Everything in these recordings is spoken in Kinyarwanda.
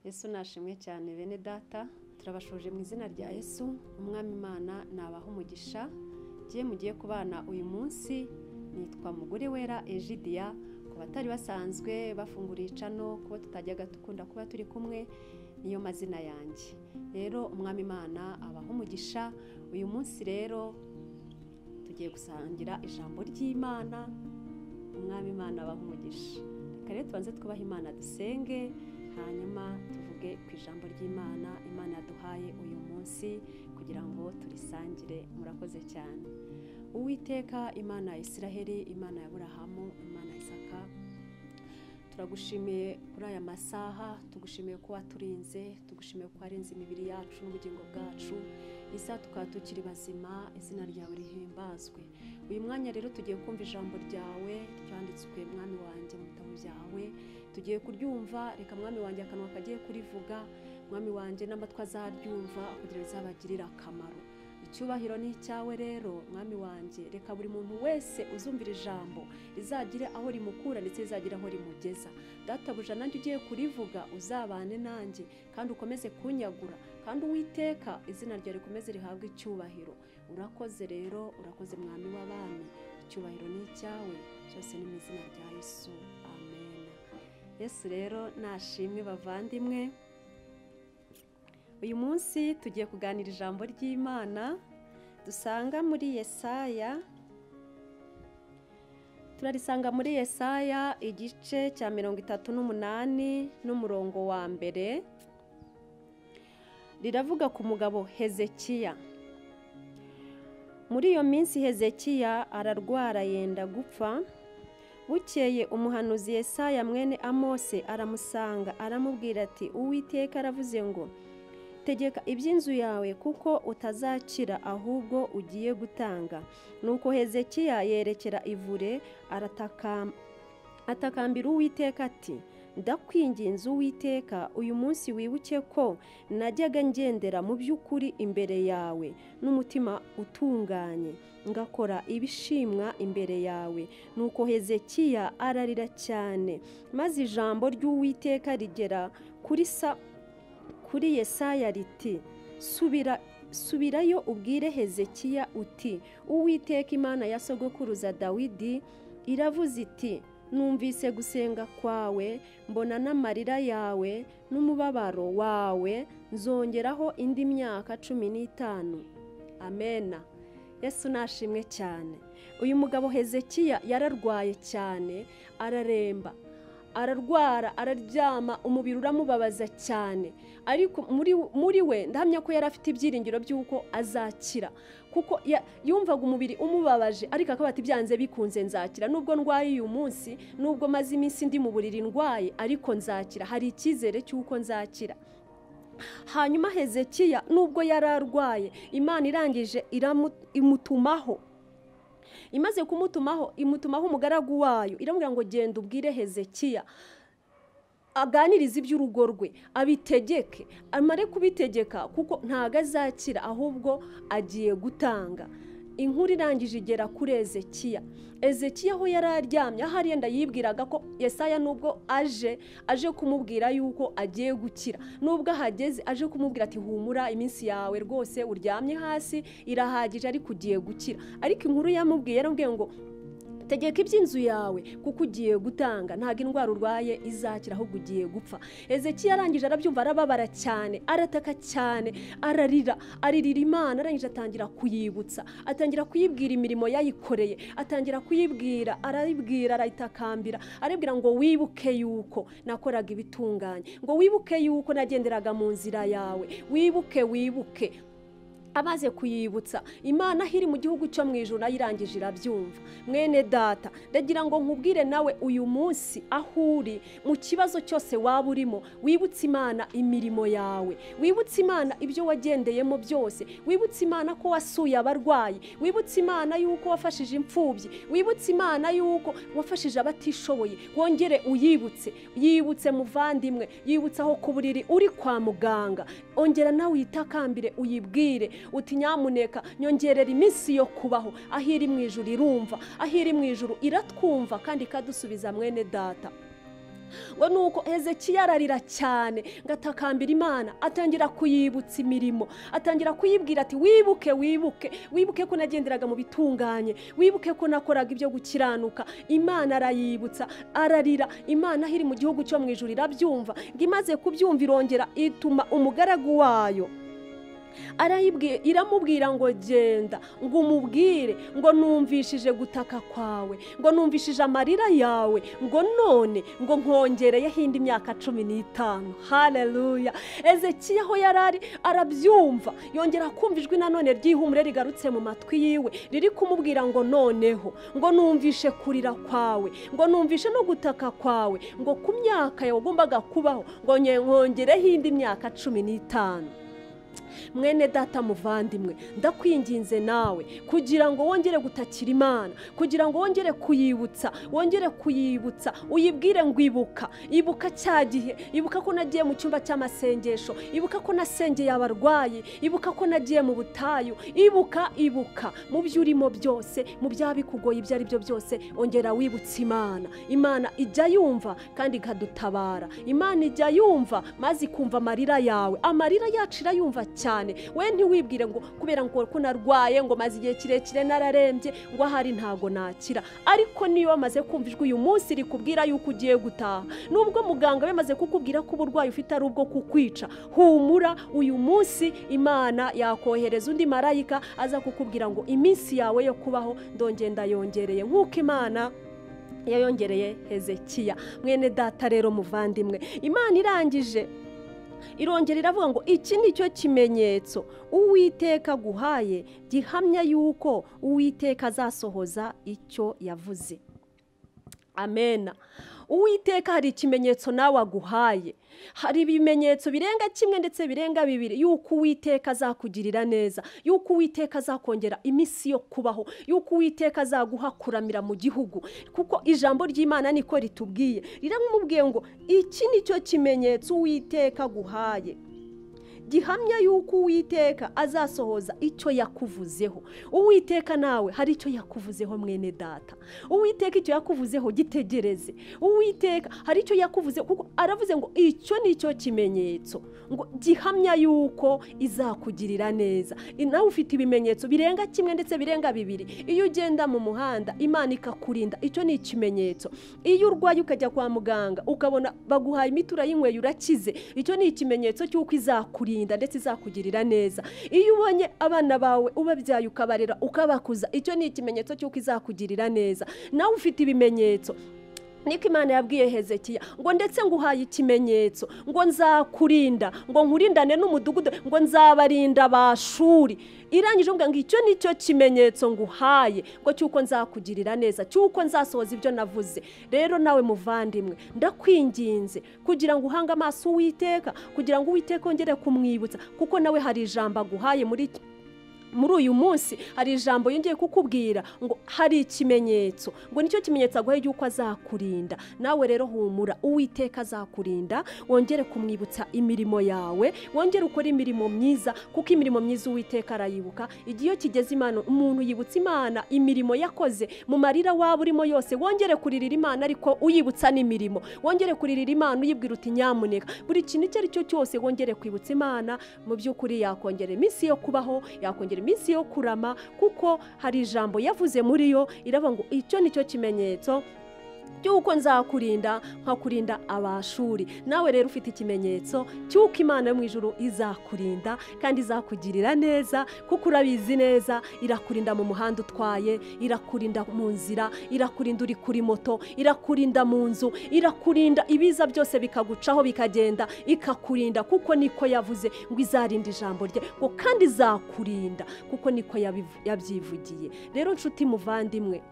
Yesu nashimwe cyane bene data, turabashoje mu izina rya Yesu. Umwami Imana nabaha umugisha. Mugiye kubana uyu munsi, nitwa Mugore Wera Egidia. Ku batari basanzwe bafunguriye icano, kuba tutajyaga dukunda kuba turi kumwe, niyo mazina yanjye. Rero umwami Imana abaha umugisha. Uyu munsi rero tugiye gusangira ijambo ry'Imana. Umwami Imana abaha umugisha. Reka rero tubanze twubaha Imana, dusenge, hanyuma tuvuge ku ijambo ry'Imana Imana yaduhaye uyu munsi kugira ngo turisangire. Murakoze cyane. Uwiteka, Imana ya Isiraheli, Imana ya Aburahamu, Imana ya Isaka, turagushimiye kuri aya masaha, tugushimiye ko waturinze, tugushimiye ko warinze imibiri yacu n'ubugingo bwacu. Isa tukaba tukiri bazima, izina ryawe rihimbazwe. Uyu mwanya rero tugiye kumva ijambo ryawe ryanditswe mwami wanjye mu bitabo byawe. Tugiye kuryumva, reka mwami wanjye akanwa kagiye kurivuga, mwami wanjye n'amatwi azaryumva kugira rizabagirire akamaro. Icyubahiro ni icyawe rero mwami wanjye, reka buri muntu wese uzumvira ijambo rizagire aho rimukura ndetse rizagire aho rimugeza. Databuja, nanjye ugiye kurivuga uzabane nanjye kandi ukomeze kunyagura, kandi Uwiteka izina ryawe rikomeze rihabwe icyubahiro. Urakoze rero, urakoze mwami w'abami, icyubahiro ni icyawe, cyose ni mu izina rya Yesu, amen. Yesu rero nashimwe bavandimwe. Uyu munsi tugiye kuganira ijambo ry'Imana dusanga muri Yesaya. Turarisanga muri Yesaya igice cya 38 n'umurongo wa mbere. Riravuga ku mugabo Hezekiya. Muri iyo minsi Hezekiya ararwara yenda gupfa. Bukeye umuhanuzi Yesaya mwene Amose aramusanga, aramubwira ati, Uwiteka aravuze ngo, tegeka iby'inzu yawe kuko utazakira ahubwo ugiye gutanga. Nuko Hezekiya yerekera ivure atakambira Uwiteka ati, ndakwinginze Uwiteka, uyu munsi wibuke ko najyaga ngendera mu by'ukuri imbere yawe n'umutima utunganye, ngakora ibishimwa imbere yawe. Nuko Hezekiya ararira cyane, maze ijambo ry'Uwiteka rigera kuri Yesaya riti, subirayo ubwire Hezekiya uti, Uwiteka Imana ya sogokuruza Dawidi iravuze iti, numvise gusenga kwawe, mbona n'amarira yawe n'umubabaro wawe, nzongeraho indi myaka 15. Amena. Yesu nashimwe cyane. Uyu mugabo Hezekiya yararwaye cyane, araremba, ararwara, araryama, umubiri uramubabaza cyane. Ariko muri we ndahamya ko yari afite ibyiringiro by'uko azakira, kuko yumvaga umubiri umubabaje, ariko akaba ati, byanze bikunze nzakira. Nubwo ndwaye uyu munsi, nubwo maze iminsi ndi mu buriri ndwaye, ariko nzakira. Hari icyizere cy'uko nzakira. Hanyuma Hezekiya nubwo yari arwaye, Imana irangije imutumaho. Imaze kumutumaho, imutumaho umugaragu wayo, iramubwira ngo genda ubwire Hezekiya aganiriza iby'urugo rwe, abitegeke. Amare kubitegeka kuko ntago azakira ahubwo agiye gutanga. Inkuru irangije igera kuri Hezekiya. Hezekiya aho yari aryamye, ahari yenda yibwiraga ko Yesaya nubwo aje kumubwira yuko agiye gukira, nubwo ahageze aje kumubwira ati, humura, iminsi yawe rwose uryamye hasi irahagije, ariko ugiye gukira. Ariko inkuru yamubwiye, yaramubwiye ngo tegeka iby'inzu yawe kuko ugiye gutanga, ntago indwara urwaye izakira ahubwo ugiye gupfa. Hezekiya arangije arabyumva, arababara cyane, arataka cyane, aririra Imana. Arangije atangira kuyibutsa, atangira kuyibwira imirimo yayikoreye, atangira kuyibwira, arayitakambira, arabwira ngo wibuke yuko nakoraga ibitunganye, ngo wibuke yuko nagenderaga mu nzira yawe, wibuke. Amaze kuyibutsa, Imana iri mu gihugu cyo mu ijuru nayo irangije irabyumva. Mwene data, ndagira ngo nkubwire nawe uyu munsi aho uri, mu kibazo cyose waba urimo, wibutse Imana imirimo yawe, wibutse Imana ibyo wagendeyemo byose, wibutse Imana ko wasuye abarwayi, wibutse Imana yuko wafashije imfubyi, wibutse Imana yuko wafashije abatishoboye. Wongere yibutse muvandimwe, yibutse aho ku buriri uri kwa muganga, ongera nawe uyitakambire, uyibwire uti, nyamuneka nyongerera iminsi yo kubaho. Ahiri mu ijuru irumva, ahiri mu ijuru iratwumva kandi ikadusubiza mwene data. ngo nuko Hezekiya ararira cyane ngatakambira Imana, atangira kuyibutsa imirimo, atangira kuyibwira ati wibuke ko nagenderaga mu bitunganye, wibuke ko nakoraga ibyo gukiranuka. Imana arayibutsa, ararira. Imana iri mu gihugu cyo mu ijuru irabyumva, ngo imaze kubyumva irongera ituma umugaragu wayo iramubwira ngo genda, ngo umubwire ngo numvishije gutaka kwawe, ngo numvishije amarira yawe, ngo none ngo nkongereyeho indi myaka 15. Haleluya! Hezekiya aho yarari arabyumva, yongera kumva ijwi nanone ry'ihumure rigarutse mu matwi yiwe, riri kumubwira ngo noneho ngo numvishe kurira kwawe, ngo numvishe no gutaka kwawe, ngo ku myaka yawe ugombaga kubaho ngo nkongereho indi myaka 15. Mwene data muvandimwe, ndakwinginze nawe kugira ngo wongere gutakira Imana, kugira ngo wongere kuyibutsa, uyibwire ngo ibuka cya gihe, ibuka ko nagiye mu cyumba cy'amasengesho, ibuka ko nasengeye abarwayi, ibuka ko nagiye mu butayu, ibuka mu byo urimo byose, mu byabikugoye ibyo ari byo byose, ongera wibutse Imana. Imana ijya yumva kandi ikadutabara. Imana ijya yumva maze ikumva amarira yawe, amarira yacu irayumva cyane. We ntiwibwire ngo kubera ngo ko narwaye ngo maze igihe kirekire nararembye ngo ahari ntago nakira. Ariko niyo wamaze kumva ijwi uyu munsi rikubwira yuko ugiye gutaha, nubwo muganga bamaze kukubwira ko uburwayi ufite ari ubwo kukwica, humura, uyu munsi Imana yakohereza undi marayika aza kukubwira ngo iminsi yawe yo kubaho ndongenda yongereye, nk'uko Imana yayongereye Hezekiya. Mwene data rero muvandimwe, Imana irangije irongera iravuga ngo iki ni cyo kimenyetso Uwiteka guhaye gihamya yuko Uwiteka azasohoza icyo yavuze. Amena. Uwiteka hari ikimenyetso nawe aguhaye, hari ibimenyetso birenga kimwe ndetse birenga bibiri yuko Uwiteka azakugirira neza, yuko Uwiteka azakongera iminsi yo kubaho, yuko Uwiteka azaguha kuramira mu gihugu, kuko ijambo ry'Imana niko ritubwiye. Riramubwiye ngo iki ni cyo kimenyetso Uwiteka guhaye gihamya yuko Uwiteka azasohoza icyo yakuvuzeho. Uwiteka nawe hari icyo yakuvuzeho mwene data. Uwiteka icyo yakuvuzeho gitegereze. Uwiteka hari icyo yakuvuzeho, kuko aravuze ngo icyo ni cyo kimenyetso ngo gihamya yuko izakugirira neza. Nawe ufite ibimenyetso birenga kimwe ndetse birenga bibiri. Iyo ugenda mu muhanda Imana ikakurinda, icyo ni ikimenyetso. Iyo urwaye ukajya kwa muganga ukabona baguhaye imiti urayinyweye urakize, icyo ni ikimenyetso cy'uko izakurinda ndetse izakugirira neza. Iyo ubonye abana bawe ubabyaye ukabarera ukabakuza, icyo ni ikimenyetso cy'uko izakugirira neza. Nawe ufite ibimenyetso. Niko Imana yabwiye Hezekiya ngo ndetse nguhaye ikimenyetso ngo nzakurinda, ngo nkurindane n'umudugudu, ngo nzabarinda Abashuri. Irangije ngo icyo ni cyo kimenyetso nguhaye ngo cyuko nzakugirira neza, cyuko nzasohoza ibyo navuze. Rero nawe muvandimwe, ndakwinginze kugira ngo uhange amaso Uwiteka, kugira ngo Uwiteka ongere kumwibutsa, kuko nawe hari ijambo aguhaye muri uyu munsi. Hari ijambo yongeye kukubwira ngo hari ikimenyetso, ngo nicyo kimenyetso aguhaye yuko azakurinda. Nawe rero humura, Uwiteka azakurinda, wongere kumwibutsa imirimo yawe, wongere ukora imirimo myiza, kuko imirimo myiza Uwiteka arayibuka. Igihe kigeze Imana, umuntu yibutsa Imana imirimo yakoze, mu marira waba urimo yose wongere kuririra Imana, ariko uyibutsa n'imirimo. Wongere kuririra Imana uyibwira uti nyamuneka buri kintu icyo ari cyo cyose wongere kwibutsa Imana. Mu by'ukuri yakongera iminsi yo kubaho, yakongera iminsi yo kurama, kuko hari ijambo yavuze muri yo, iravuga ngo icyo ni cyo kimenyetso cyuko nzakurinda nkakurinda Abashuri. Nawe rero ufite ikimenyetso cyuko Imana yo mu ijuru izakurinda kandi izakugirira neza, kuko urabizi neza irakurinda mu muhanda utwaye, irakurinda mu nzira, irakurinda uri kuri moto, irakurinda mu nzu, irakurinda ibiza byose bikagucaho bikagenda, ikakurinda, kuko niko yavuze ngo izarinda ijambo rye, ngo kandi izakurinda, kuko niko yabyivugiye. Rero nshuti muvandimwe,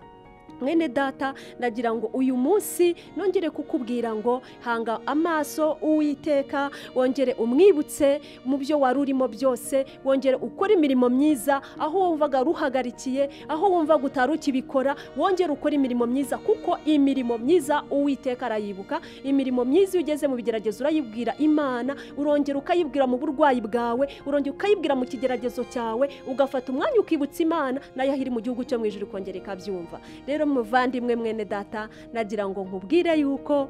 mwene data, nagira ngo uyu munsi nongere kukubwira ngo hanga amaso Uwiteka, wongere umwibutse mu byo wari urimo byose, wongere ukora imirimo myiza. Aho wumvaga ruhagarikiye, aho wumvaga utari ukibikora, wongere ukora imirimo myiza, kuko imirimo myiza Uwiteka arayibuka. Imirimo myiza iyo ugeze mu bigeragezo urayibwira Imana, urongera ukayibwira mu burwayi bwawe, urongera ukayibwira mu kigeragezo cyawe, ugafata umwanya ukibutsa Imana, nayo iri mu gihugu cyo mu ijuru ikongera ikabyumva. Rero muvandimwe mwene data, nagira ngo nkubwire yuko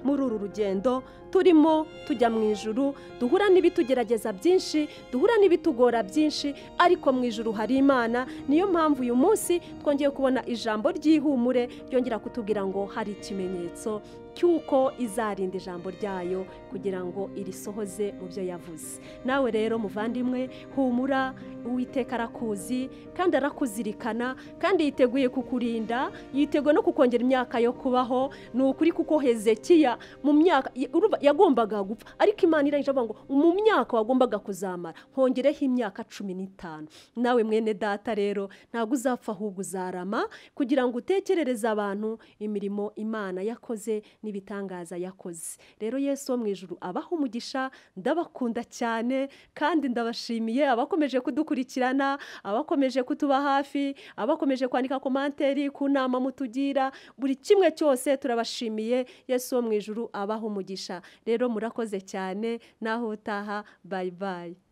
muri uru rugendo turimo tujya mu ijuru, duhura n'ibitugerageza byinshi, duhura n'ibitugora byinshi, ariko mu ijuru hari Imana. Niyo mpamvu uyu munsi twongeye kubona ijambo ry'ihumure ryongera kutubwira ngo hari ikimenyetso cy'uko izarinda ijambo ryayo kugira ngo irisohoze mu byo yavuze. Nawe rero muvandimwe, humura, Uwiteka arakuzi kandi arakuzirikana kandi yiteguye kukurinda, yiteguye no kukongera imyaka yo kubaho. Ni ukuri kuko Hezekiya mu myaka yagombaga gupfa, ariko Imana irangije avuga ngo mu myaka wagombaga kuzamara hongereho imyaka 15. Nawe mwene data rero ntabwo uzapfa, ahubwo uzarama, kugira ngo utekerereze abantu imirimo Imana yakoze n'ibitangaza yakoze. Rero Yesu wo mu ijuru abaho umugisha, ndabakunda cyane kandi ndabashimiye abakomeje kudukurikirana, abakomeje kutuba hafi, abakomeje kwandika komanteri ku nama mutugira, buri kimwe cyose turabashimiye. Yesu wo mu ijuru abaho umugisha. Rero murakoze cyane, naho utaha, bye bye.